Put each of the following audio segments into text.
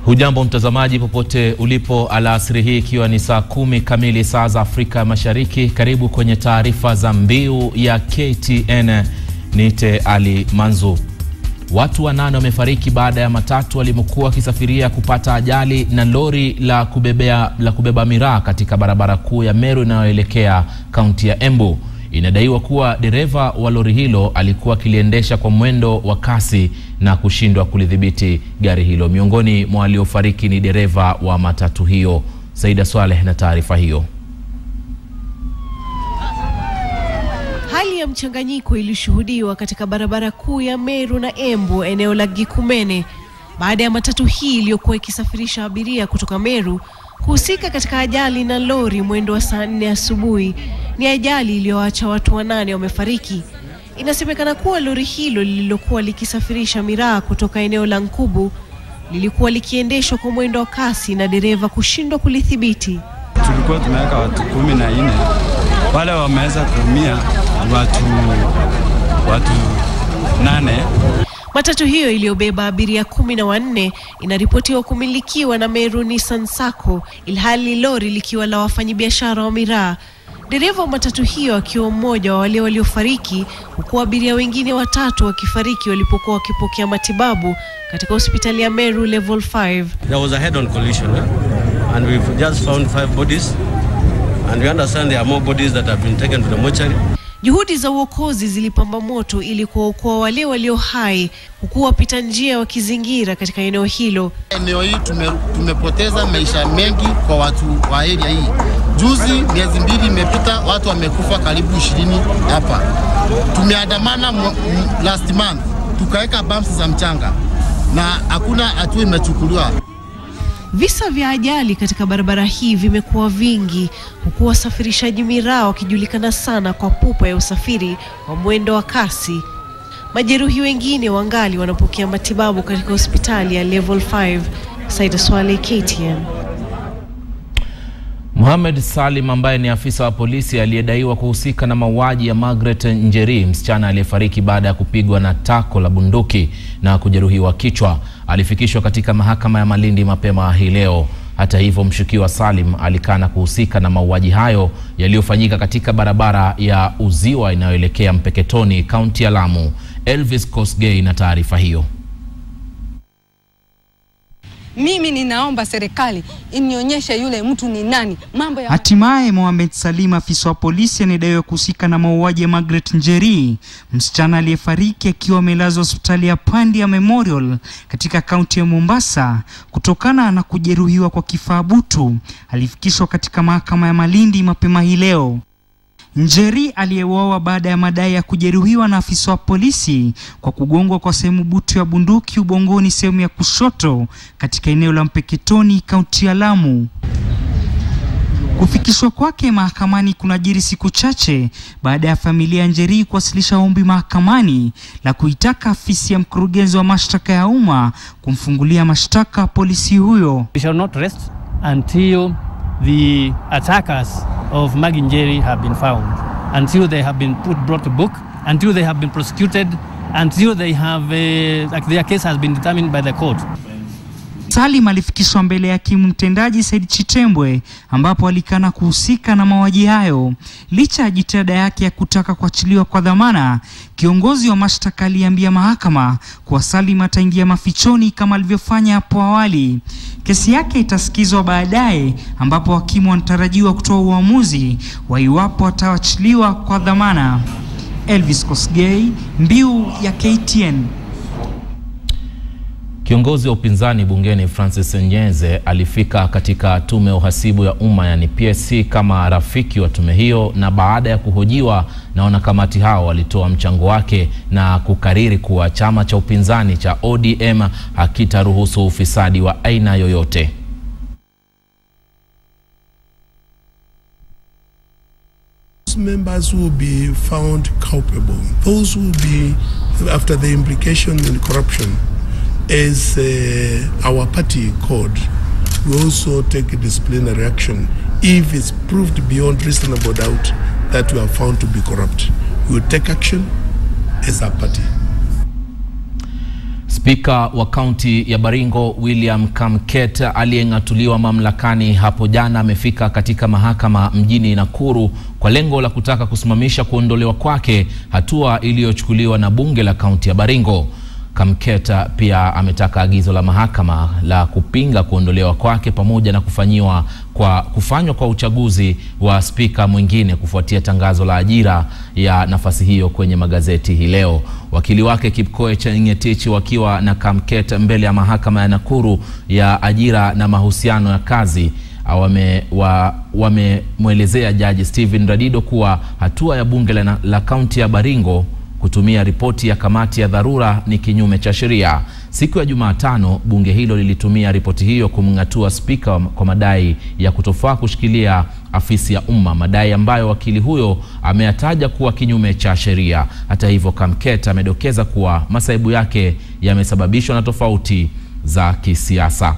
Hujambo mtazamaji popote ulipo alasiri hii ikiwa ni saa 10 kamili saa za Afrika Mashariki. Karibu kwenye taarifa za Mbiu ya KTN. Nite Ali Manzu. Watu 8 wamefariki baada ya matatu walimokuwa wakisafiria kupata ajali na lori la kubeba miraa katika barabara kuu ya Meru inayoelekea kaunti ya Embu. Inadaiwa kuwa dereva wa lori hilo alikuwa akiliendesha kwa mwendo wa kasi na kushindwa kulidhibiti gari hilo. Miongoni mwa waliofariki ni dereva wa matatu hiyo. Saida Swaleh na taarifa hiyo. Hali ya mchanganyiko ilishuhudiwa katika barabara kuu ya Meru na Embu eneo la Gikumene baada ya matatu hii iliyokuwa ikisafirisha abiria kutoka Meru kuhusika katika ajali na lori mwendo wa saa 4 asubuhi. Ni ajali iliyoacha watu 8 wamefariki. Inasemekana kuwa lori hilo lililokuwa likisafirisha miraa kutoka eneo la Nkubu lilikuwa likiendeshwa kwa mwendo wa kasi na dereva kushindwa kulidhibiti. Tulikuwa tumeweka watu 14, wale wameweza kuumia watu 8. Matatu hiyo iliyobeba abiria 14 inaripotiwa kumilikiwa na Meru Nissan Sacco, ilhali lori likiwa la wafanyabiashara wa miraa. Dereva wa matatu hiyo akiwa mmoja wa wale waliofariki, huku abiria wengine 3 wakifariki walipokuwa wakipokea matibabu katika hospitali ya Meru level 5. There was a head-on collision and we've just found 5 bodies and we understand there are more bodies that have been taken to the mortuary. Juhudi za uokozi zilipamba moto ili kuokoa wale walio hai, huku wapita njia wakizingira katika eneo hilo. Eneo hii tumepoteza maisha mengi kwa watu wa area hii. Juzi miezi 2 imepita, watu wamekufa karibu 20 hapa. Tumeandamana last month, tukaweka bumps za mchanga na hakuna hatua imechukuliwa. Visa vya ajali katika barabara hii vimekuwa vingi, huku wasafirishaji miraa wakijulikana sana kwa pupa ya usafiri wa mwendo wa kasi. Majeruhi wengine wangali wanapokea matibabu katika hospitali ya level 5. Saida Swaleh, KTN. Mohamed Salim ambaye ni afisa wa polisi aliyedaiwa kuhusika na mauaji ya Margaret Njeri, msichana aliyefariki baada ya kupigwa na tako la bunduki na kujeruhiwa kichwa, alifikishwa katika mahakama ya Malindi mapema hii leo. Hata hivyo, mshukiwa Salim alikana kuhusika na mauaji hayo yaliyofanyika katika barabara ya Uziwa inayoelekea Mpeketoni, kaunti ya Lamu. Elvis Kosgei na taarifa hiyo. Mimi ninaomba serikali inionyeshe yule mtu ni nani. Mambo ya Hatimaye Mohamed Salim, afisa wa polisi anayedaiwa kuhusika na mauaji ya Margaret Njeri, msichana aliyefariki akiwa amelazwa hospitali ya Pandia Memorial katika kaunti ya Mombasa kutokana na kujeruhiwa kwa kifaa butu, alifikishwa katika mahakama ya Malindi mapema hii leo. Njeri aliyeuawa baada ya madai ya kujeruhiwa na afisa wa polisi kwa kugongwa kwa sehemu butu ya bunduki ubongoni sehemu ya kushoto katika eneo la Mpeketoni, kaunti ya Lamu. Kufikishwa kwake mahakamani kunajiri siku chache baada ya familia ya Njeri kuwasilisha ombi mahakamani la kuitaka afisi ya mkurugenzi wa mashtaka ya umma kumfungulia mashtaka polisi huyo. We shall not rest until the attackers of Margaret Njeri have been found, until they have been brought to book, until they have been prosecuted, until they have their case has been determined by the court. Salim alifikishwa mbele ya hakimu mtendaji Said Chitembwe ambapo alikana kuhusika na mauaji hayo. Licha ya jitihada yake ya kutaka kuachiliwa kwa dhamana, kiongozi wa mashtaka aliambia mahakama kuwa Salim ataingia mafichoni kama alivyofanya hapo awali. Kesi yake itasikizwa baadaye ambapo hakimu wanatarajiwa kutoa uamuzi wa iwapo ataachiliwa kwa dhamana. Elvis Kosgei, Mbiu ya KTN. Kiongozi wa upinzani bungeni Francis Nyeze alifika katika tume ya uhasibu ya umma yani PSC kama rafiki wa tume hiyo, na baada ya kuhojiwa na wanakamati hao walitoa mchango wake na kukariri kuwa chama cha upinzani cha ODM hakitaruhusu ufisadi wa aina yoyote. Members will be found culpable. Those will be after the implication in corruption. As our party code, we also take a disciplinary action if it's proved beyond reasonable doubt that we are found to be corrupt. We will take action as a party. Spika wa kaunti ya Baringo William Kamket aliyeng'atuliwa mamlakani hapo jana amefika katika mahakama mjini Nakuru kwa lengo la kutaka kusimamisha kuondolewa kwake, hatua iliyochukuliwa na bunge la kaunti ya Baringo. Kamket pia ametaka agizo la mahakama la kupinga kuondolewa kwake pamoja na kufanywa kwa uchaguzi wa spika mwingine kufuatia tangazo la ajira ya nafasi hiyo kwenye magazeti hii leo. Wakili wake Kipkoech Ngetich wakiwa na Kamket mbele ya mahakama ya Nakuru ya ajira na mahusiano ya kazi wamemwelezea Jaji Stephen Radido kuwa hatua ya bunge la kaunti ya Baringo kutumia ripoti ya kamati ya dharura ni kinyume cha sheria. Siku ya Jumatano, bunge hilo lilitumia ripoti hiyo kumng'atua spika kwa madai ya kutofaa kushikilia afisi ya umma, madai ambayo wakili huyo ameyataja kuwa kinyume cha sheria. Hata hivyo, Kamket amedokeza kuwa masaibu yake yamesababishwa na tofauti za kisiasa.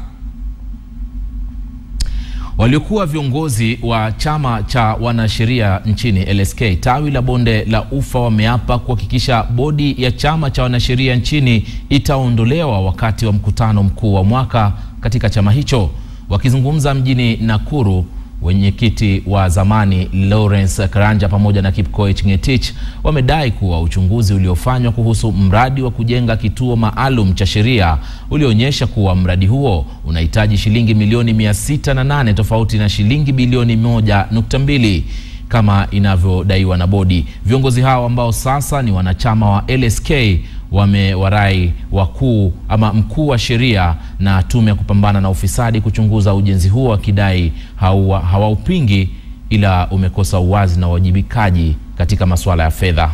Waliokuwa viongozi wa chama cha wanasheria nchini LSK tawi la Bonde la Ufa wameapa kuhakikisha bodi ya chama cha wanasheria nchini itaondolewa wakati wa mkutano mkuu wa mwaka katika chama hicho. Wakizungumza mjini Nakuru, wenyekiti wa zamani Lawrence Karanja pamoja na Kipkoech Ngetich wamedai kuwa uchunguzi uliofanywa kuhusu mradi wa kujenga kituo maalum cha sheria ulionyesha kuwa mradi huo unahitaji shilingi milioni 608 tofauti na shilingi bilioni 1.2 kama inavyodaiwa na bodi. Viongozi hao ambao sasa ni wanachama wa LSK wamewarai mkuu wa sheria na tume ya kupambana na ufisadi kuchunguza ujenzi huo, wakidai hawaupingi ila umekosa uwazi na uwajibikaji katika masuala ya fedha.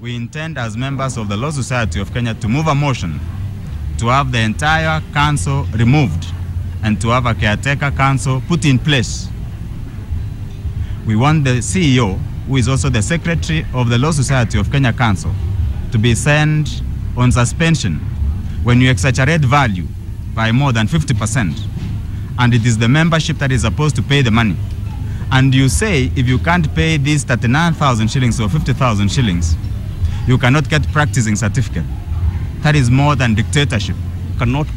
We intend as members of the Law Society of Kenya to move a motion to have the entire council removed and to have a caretaker council put in place. We want the CEO, who is also the secretary of the Law Society of Kenya Council, to be sent on suspension when you exaggerate value by more than 50%, and it is the membership that is supposed to pay the money. And you say if you can't pay these 39,000 shillings or 50,000 shillings, you cannot get practicing certificate. That is more than dictatorship. You cannot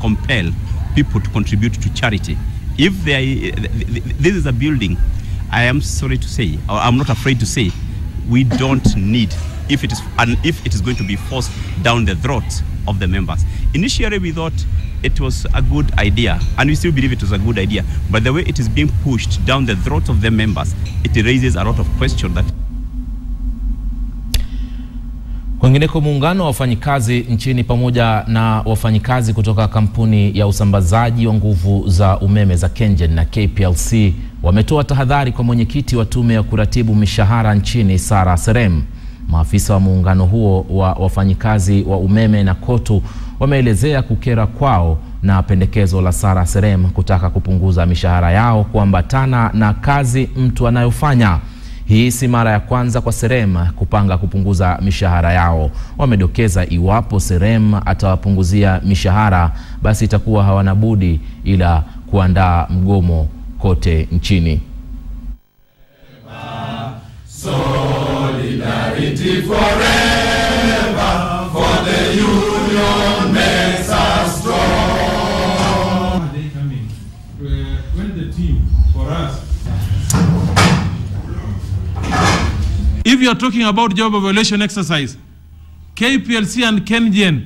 compel people to contribute to charity. If this is a building, I am sorry to say, or I'm not afraid to say, we don't need, if it is going to be forced down the throat of the members. Initially, we thought it was a good idea, and we still believe it was a good idea. But the way it is being pushed down the throat of the members, it raises a lot of questions that. Kwingineko, muungano wa wafanyikazi nchini pamoja na wafanyikazi kutoka kampuni ya usambazaji wa nguvu za umeme za KTN na KPLC wametoa tahadhari kwa mwenyekiti wa tume ya kuratibu mishahara nchini Sarah Serem. Maafisa wa muungano huo wa wafanyikazi wa umeme na KOTU wameelezea kukera kwao na pendekezo la Sarah Serem kutaka kupunguza mishahara yao kuambatana na kazi mtu anayofanya. Hii si mara ya kwanza kwa Serem kupanga kupunguza mishahara yao. Wamedokeza iwapo Serem atawapunguzia mishahara, basi itakuwa hawana budi ila kuandaa mgomo kote nchini. Solidarity forever, for the union makes us strong. They coming when the team for us. If you are talking about job evaluation exercise, KPLC and KTN,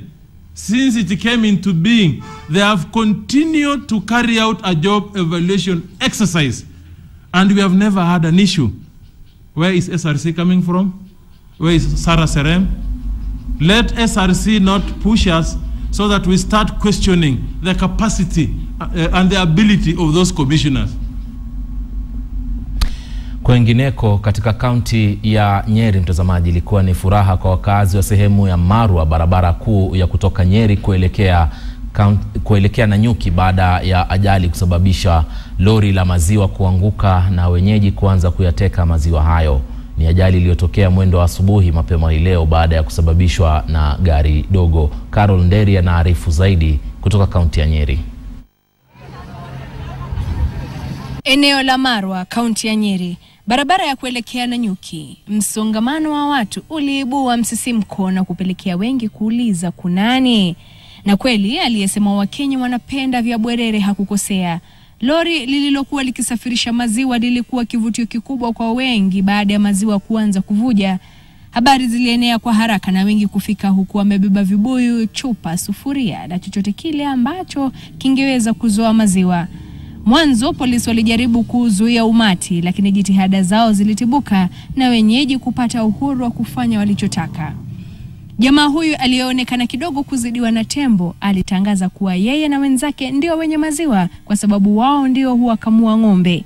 since it came into being, they have continued to carry out a job evaluation exercise, and we have never had an issue. Where is SRC coming from? Where is Sarah Serem? Let SRC not push us so that we start questioning the capacity and the ability of those commissioners. Kwingineko, katika kaunti ya Nyeri, mtazamaji, ilikuwa ni furaha kwa wakazi wa sehemu ya Marua, barabara kuu ya kutoka Nyeri kuelekea Nanyuki, baada ya ajali kusababisha lori la maziwa kuanguka na wenyeji kuanza kuyateka maziwa hayo. Ni ajali iliyotokea mwendo wa asubuhi mapema leo baada ya kusababishwa na gari dogo. Carol Nderi anaarifu zaidi kutoka kaunti ya Nyeri. Eneo la Marua, kaunti ya Nyeri. Barabara ya kuelekea Nanyuki, msongamano wa watu uliibua msisimko na kupelekea wengi kuuliza kunani. Na kweli aliyesema Wakenya wanapenda vya bwerere hakukosea. Lori lililokuwa likisafirisha maziwa lilikuwa kivutio kikubwa kwa wengi baada ya maziwa kuanza kuvuja. Habari zilienea kwa haraka na wengi kufika huku wamebeba vibuyu, chupa, sufuria na chochote kile ambacho kingeweza kuzoa maziwa. Mwanzo polisi walijaribu kuzuia umati, lakini jitihada zao zilitibuka na wenyeji kupata uhuru wa kufanya walichotaka. Jamaa huyu aliyeonekana kidogo kuzidiwa na tembo alitangaza kuwa yeye na wenzake ndio wenye maziwa kwa sababu wao ndio huwakamua ng'ombe.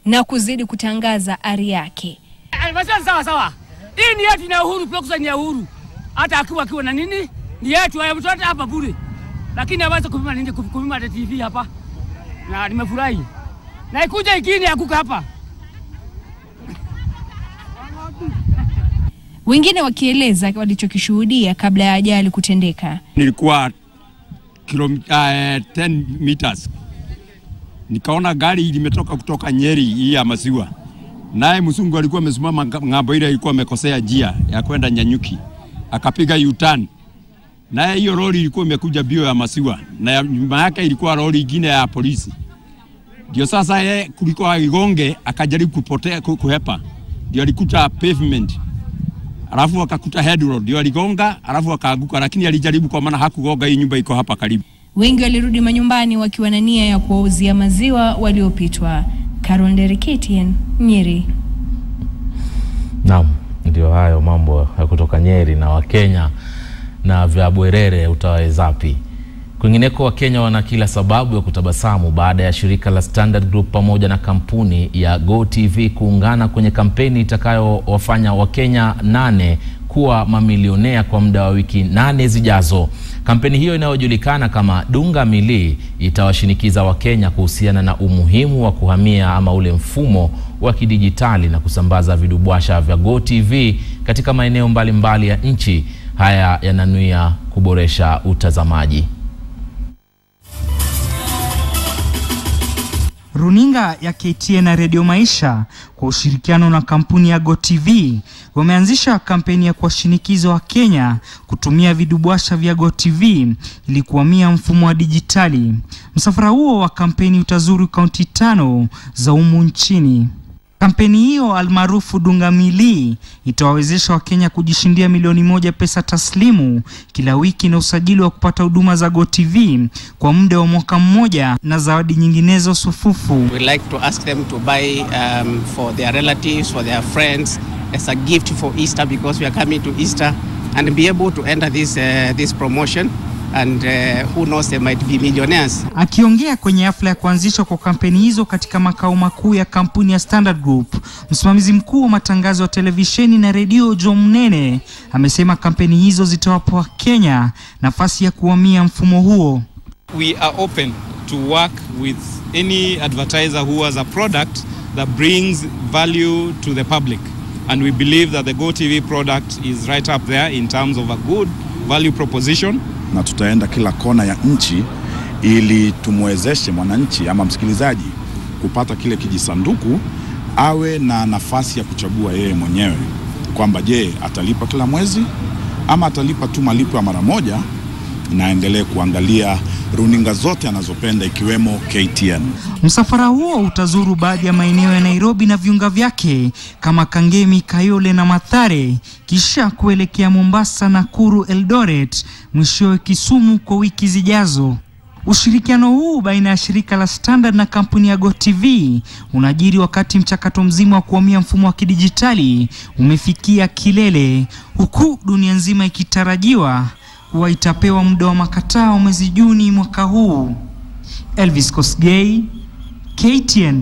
Na kuzidi kutangaza ari yake. Sawa sawa. Hii ni yetu na uhuru, pia kusanya uhuru. Hata akiwa na nini? Ni yetu haya mtoto hapa bure. Lakini hawezi kupima nini kupima hata TV hapa. Na nimefurahi. Na ikuja ikini akuka hapa. Wengine wakieleza walichokishuhudia kabla ya ajali kutendeka. Nilikuwa kilomita 10 meters. Nikaona gari limetoka kutoka Nyeri hii ya maziwa. Naye mzungu alikuwa amesimama ng'ambo ile, alikuwa amekosea njia ya kwenda Nanyuki. Akapiga U-turn. Naye hiyo lori ilikuwa imekuja bio ya maziwa na nyuma yake ilikuwa lori nyingine ya polisi. Ndio sasa yeye kulikuwa igonge, akajaribu kupotea kuhepa. Ndio alikuta pavement. Alafu akakuta head road. Ndio aligonga, alafu akaanguka, lakini alijaribu kwa maana hakugonga, hii nyumba iko hapa karibu. Wengi walirudi manyumbani wakiwa na nia ya kuwauzia maziwa waliopitwa. Karondere, KTN, Nyeri. Naam, ndio hayo mambo ya kutoka Nyeri na Wakenya na vya bwerere utawezapi. Kwingineko, Wakenya wana kila sababu ya kutabasamu baada ya shirika la Standard Group pamoja na kampuni ya Go TV kuungana kwenye kampeni itakayowafanya Wakenya 8 kuwa mamilionea kwa muda wa wiki 8 zijazo. Kampeni hiyo inayojulikana kama Dunga Mili itawashinikiza Wakenya kuhusiana na umuhimu wa kuhamia ama ule mfumo wa kidijitali na kusambaza vidubwasha vya Go TV katika maeneo mbalimbali ya nchi. Haya yananuia kuboresha utazamaji. Runinga ya KTN na Radio Maisha kwa ushirikiano na kampuni ya Go TV wameanzisha kampeni ya kuwashinikiza Wakenya kutumia vidubwasha vya Go TV ili kuhamia mfumo wa dijitali. Msafara huo wa kampeni utazuru kaunti 5 za humu nchini. Kampeni hiyo almaarufu Dunga Mili itawawezesha Wakenya kujishindia milioni 1 pesa taslimu kila wiki na usajili wa kupata huduma za Go TV kwa muda wa mwaka mmoja na zawadi nyinginezo sufufu. We like to ask them to buy for their relatives, for their friends as a gift for Easter, because we are coming to Easter, and be able to enter this promotion. And who knows, they might be millionaires. Akiongea kwenye hafla ya kuanzishwa kwa kampeni hizo katika makao makuu ya kampuni ya Standard Group, msimamizi mkuu wa matangazo ya televisheni na redio John Mnene amesema kampeni hizo zitawapa Wakenya nafasi ya kuhamia mfumo huo. We are open to work with any advertiser who has a product that brings value to the public, and we believe that the Go TV product is right up there in terms of a good value proposition. Na tutaenda kila kona ya nchi ili tumwezeshe mwananchi ama msikilizaji kupata kile kijisanduku, awe na nafasi ya kuchagua yeye mwenyewe kwamba je, atalipa kila mwezi ama atalipa tu malipo ya mara moja, na aendelee kuangalia runinga zote anazopenda ikiwemo KTN. Msafara huo utazuru baadhi ya maeneo ya Nairobi na viunga vyake kama Kangemi, Kayole na Mathare, kisha kuelekea Mombasa, Nakuru, Eldoret, mwishowe Kisumu kwa wiki zijazo. Ushirikiano huu baina ya shirika la Standard na kampuni ya Go TV unajiri wakati mchakato mzima wa kuhamia mfumo wa kidijitali umefikia kilele, huku dunia nzima ikitarajiwa kuwa itapewa muda wa makatao mwezi Juni mwaka huu. Elvis Kosgei, KTN.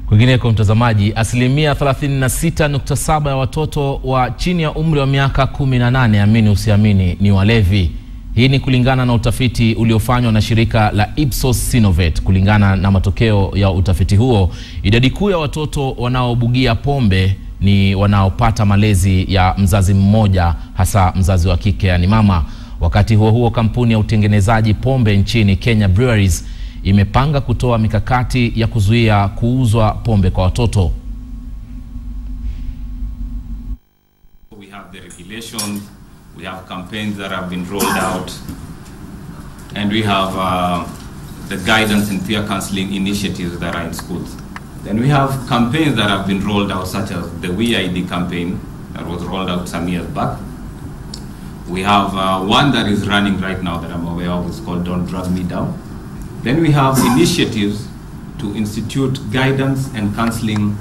Kwingineko mtazamaji, asilimia 36.7 ya watoto wa chini ya umri wa miaka 18, amini usiamini, ni walevi. Hii ni kulingana na utafiti uliofanywa na shirika la Ipsos Sinovet. Kulingana na matokeo ya utafiti huo, idadi kuu ya watoto wanaobugia pombe ni wanaopata malezi ya mzazi mmoja, hasa mzazi wa kike, yani mama. Wakati huo huo, kampuni ya utengenezaji pombe nchini Kenya Breweries imepanga kutoa mikakati ya kuzuia kuuzwa pombe kwa watoto. We have the regulations, we have campaigns that have been rolled out, and we have the guidance and peer counseling initiatives that are in schools. Then we have campaigns that have been rolled out, such as the We ID campaign that was rolled out some years back. We have one that is running right now that I'm aware of. It's called Don't Drag Me Down. Then we have initiatives to institute guidance and counseling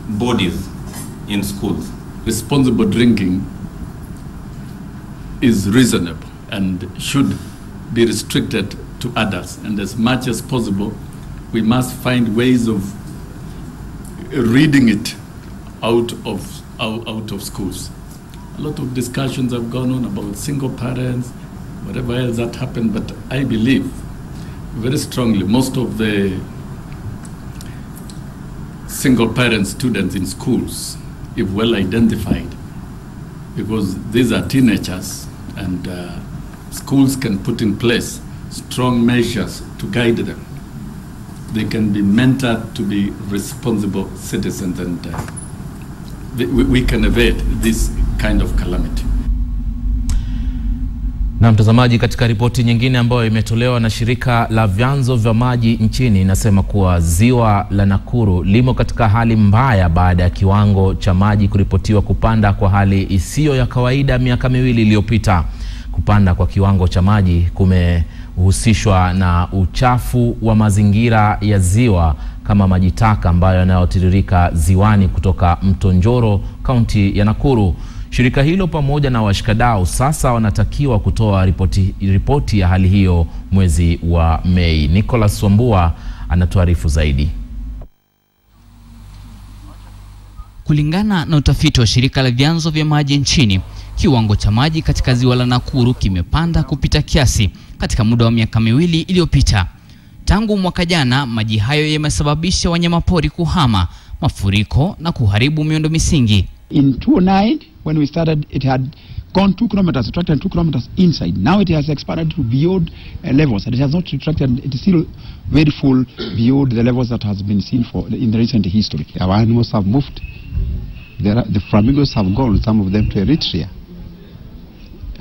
bodies in schools. Responsible drinking is reasonable and should be restricted to adults, and as much as possible we must find ways of reading it out of schools. A lot of discussions have gone on about single parents, whatever else that happened, but I believe very strongly most of the single parent students in schools, if well identified, because these are teenagers, and schools can put in place strong measures to guide them. They can be mentored to be responsible citizens, and we can evade this kind of calamity. Na mtazamaji, katika ripoti nyingine ambayo imetolewa na shirika la vyanzo vya maji nchini, inasema kuwa ziwa la Nakuru limo katika hali mbaya baada ya kiwango cha maji kuripotiwa kupanda kwa hali isiyo ya kawaida miaka miwili iliyopita. Kupanda kwa kiwango cha maji kumehusishwa na uchafu wa mazingira ya ziwa kama maji taka ambayo yanayotiririka ziwani kutoka mto Njoro, kaunti ya Nakuru. Shirika hilo pamoja na washikadau sasa wanatakiwa kutoa ripoti ya hali hiyo mwezi wa Mei. Nicholas Wambua anatuarifu zaidi. Kulingana na utafiti wa shirika la vyanzo vya maji nchini, kiwango cha maji katika ziwa la Nakuru kimepanda kupita kiasi katika muda wa miaka miwili iliyopita. Tangu mwaka jana, maji hayo yamesababisha wanyamapori kuhama, mafuriko na kuharibu miundo misingi. In 2009, when we started, it had gone 2 kilometers, retracted 2 kilometers inside. Now it has expanded to beyond levels, and it has not retracted. It is still very full beyond the levels that has been seen in the recent history. Our animals have moved. The flamingos have gone, some of them to Eritrea.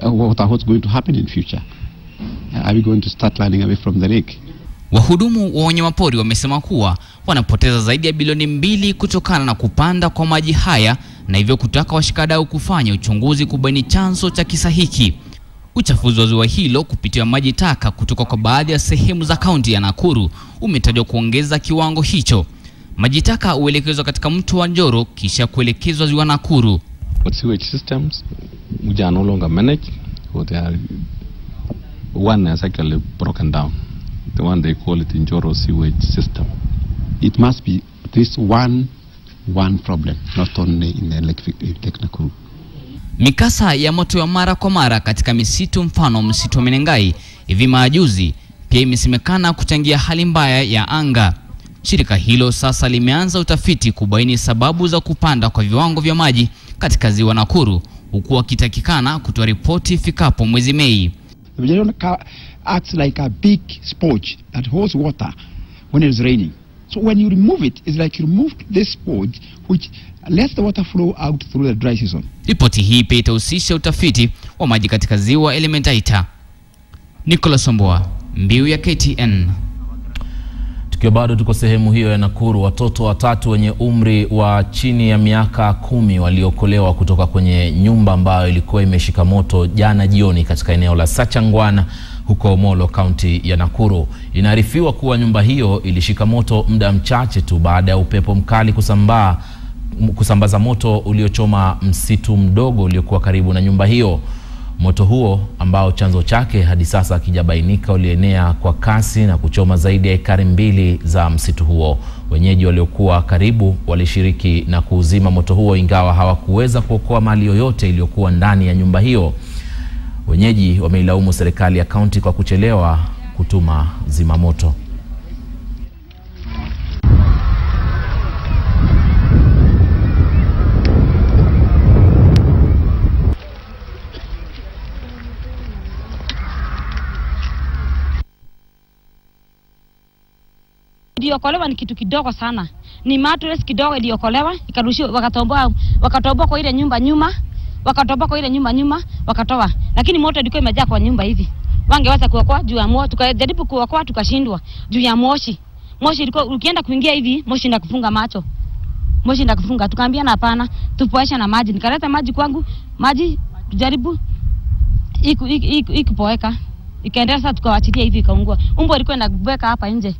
What's going to happen in future? Are we going to start running away from the lake? Wahudumu wa wanyamapori wamesema kuwa wanapoteza zaidi ya bilioni 2 kutokana na kupanda kwa maji haya, na hivyo kutaka washikadau kufanya uchunguzi kubaini chanzo cha kisa hiki. Uchafuzi wa ziwa hilo kupitia maji taka kutoka kwa baadhi ya sehemu za kaunti ya Nakuru umetajwa kuongeza kiwango hicho. Maji taka huelekezwa katika mto wa Njoro kisha kuelekezwa ziwa Nakuru. Sewage systems which are no longer managed, or they are, one has actually broken down. The one they call it Njoro sewage system. It must be this one problem, not only in the Lake Nakuru. Mikasa ya moto ya mara kwa mara katika misitu, mfano msitu wa Menengai hivi majuzi, pia imesemekana kuchangia hali mbaya ya anga. Shirika hilo sasa limeanza utafiti kubaini sababu za kupanda kwa viwango vya maji katika ziwa Nakuru, huku wakitakikana kutoa ripoti ifikapo mwezi Mei. The Vijayana acts like a big sponge that holds water when it is raining. So when you remove it, it's like you removed this sponge which lets the water flow out through the dry season. Ripoti hii pia itahusisha utafiti wa maji katika ziwa Elementaita. Nicholas Wambua, Mbiu ya KTN. Tukiwa bado tuko sehemu hiyo ya Nakuru, watoto 3 wenye umri wa chini ya miaka 10 waliokolewa kutoka kwenye nyumba ambayo ilikuwa imeshika moto jana jioni katika eneo la Sachangwana huko Molo, kaunti ya Nakuru. Inaarifiwa kuwa nyumba hiyo ilishika moto muda mchache tu baada ya upepo mkali kusambaza moto uliochoma msitu mdogo uliokuwa karibu na nyumba hiyo. Moto huo ambao chanzo chake hadi sasa hakijabainika ulienea kwa kasi na kuchoma zaidi ya ekari 2 za msitu huo. Wenyeji waliokuwa karibu walishiriki na kuuzima moto huo, ingawa hawakuweza kuokoa mali yoyote iliyokuwa ndani ya nyumba hiyo. Wenyeji wameilaumu serikali ya kaunti kwa kuchelewa kutuma zimamoto. Iliokolewa ni kitu kidogo sana. Ni mattress kidogo iliokolewa, ikarushiwa, wakatoboa kwa ile nyumba nyuma, wakatoa. Lakini moto ilikuwa imejaa kwa nyumba hivi. Wangeweza kuokoa juu ya moto, tukajaribu kuokoa tukashindwa juu ya moshi. Moshi ilikuwa ukienda kuingia hivi, moshi ndakufunga macho. Tukaambia na hapana, tupoesha na maji. Nikaleta maji kwangu, maji tujaribu ikupoeka. Ikaendelea sasa tukawachilia hivi ikaungua. Umbo ilikuwa inabweka hapa nje.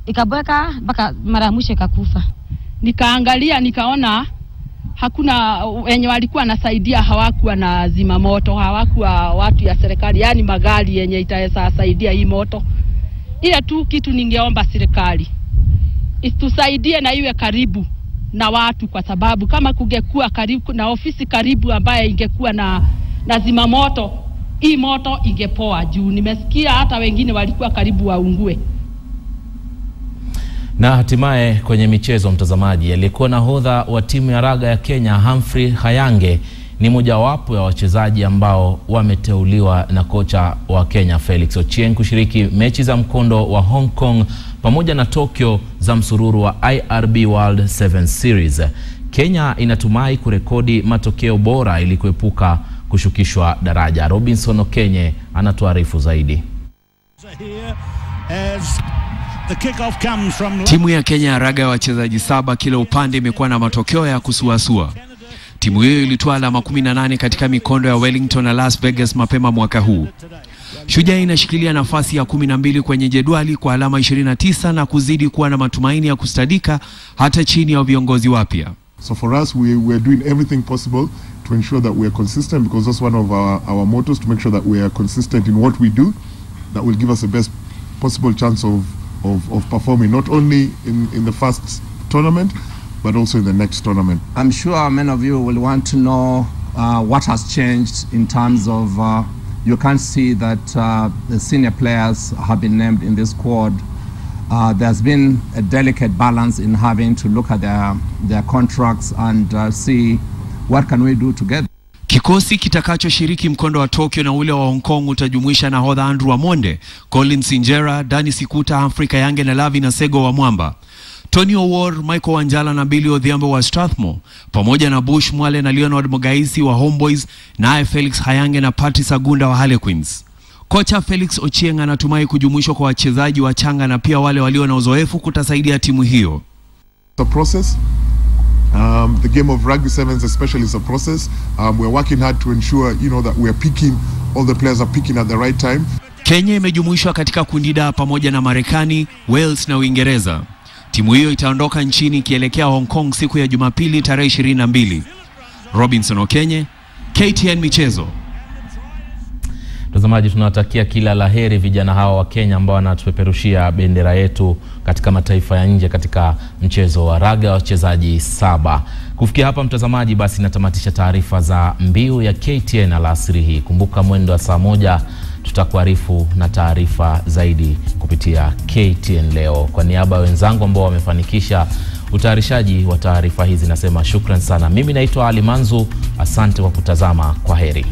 Ikabweka mpaka mara ya mwisho ikakufa. Nikaangalia nikaona hakuna wenye walikuwa nasaidia, hawakuwa na zima moto, hawakuwa watu ya serikali, yani magari yenye itaweza saidia hii moto. Ile tu kitu ningeomba serikali itusaidie na iwe karibu na watu, kwa sababu kama kungekuwa karibu na ofisi karibu ambaye ingekuwa na zima moto, hii moto ingepoa juu nimesikia hata wengine walikuwa karibu waungue. Na hatimaye kwenye michezo, mtazamaji, aliyekuwa nahodha wa timu ya raga ya Kenya Humphrey Hayange ni mojawapo ya wachezaji ambao wameteuliwa na kocha wa Kenya Felix Ochieng kushiriki mechi za mkondo wa Hong Kong pamoja na Tokyo za msururu wa IRB World 7 Series. Kenya inatumai kurekodi matokeo bora ili kuepuka kushukishwa daraja. Robinson Okenye anatuarifu zaidi. Timu ya Kenya ya raga ya wachezaji 7 kila upande imekuwa na matokeo ya kusuasua. Timu hiyo ilitoa alama 18 katika mikondo ya Wellington na Las Vegas mapema mwaka huu. Shujaa inashikilia nafasi ya 12 kwenye jedwali kwa alama 29 na kuzidi kuwa na matumaini ya kustadika hata chini ya viongozi wapya. So for us, we're doing everything possible to ensure that we're consistent, because that's one of our mottos, to make sure that we are consistent in what we do. That will give us the best possible chance of performing, not only in the first tournament, but also in the next tournament. I'm sure many of you will want to know what has changed in terms of, you can see that the senior players have been named in this squad. There's been a delicate balance in having to look at their contracts and see what can we do together. Kikosi kitakachoshiriki mkondo wa Tokyo na ule wa Hong Kong utajumuisha nahodha Andrew Amonde, Colin Sinjera, Dani Sikuta, Humphrey Hayange na Lavi na Sego wa Mwamba, Tony Owor, Michael Wanjala na Billy Odhiambo wa Strathmore, pamoja na Bush Mwale na Leonard Mogaisi wa Homeboys, naye Felix Hayange na Patty Sagunda wa Harlequins. Kocha Felix Ochieng anatumai kujumuishwa kwa wachezaji wachanga na pia wale walio na uzoefu kutasaidia timu hiyo. The process, the game of rugby sevens especially is a process. We're working hard to ensure, that we're picking, all the players are picking at the right time. Kenya imejumuishwa katika kundi D pamoja na Marekani, Wales na Uingereza. Timu hiyo itaondoka nchini ikielekea Hong Kong siku ya Jumapili tarehe 22. Robinson Okenye, KTN Michezo. Mtazamaji, tunawatakia kila laheri vijana hawa wa Kenya ambao wanatupeperushia bendera yetu katika mataifa ya nje katika mchezo wa raga wa wachezaji 7. Kufikia hapa mtazamaji, basi natamatisha taarifa za Mbiu ya KTN alasiri hii. Kumbuka mwendo wa saa 1 tutakuarifu na taarifa zaidi kupitia KTN leo. Kwa niaba ya wenzangu ambao wamefanikisha utayarishaji wa taarifa hizi nasema shukran sana. Mimi naitwa Ali Manzu, asante kwa kutazama, kwa heri.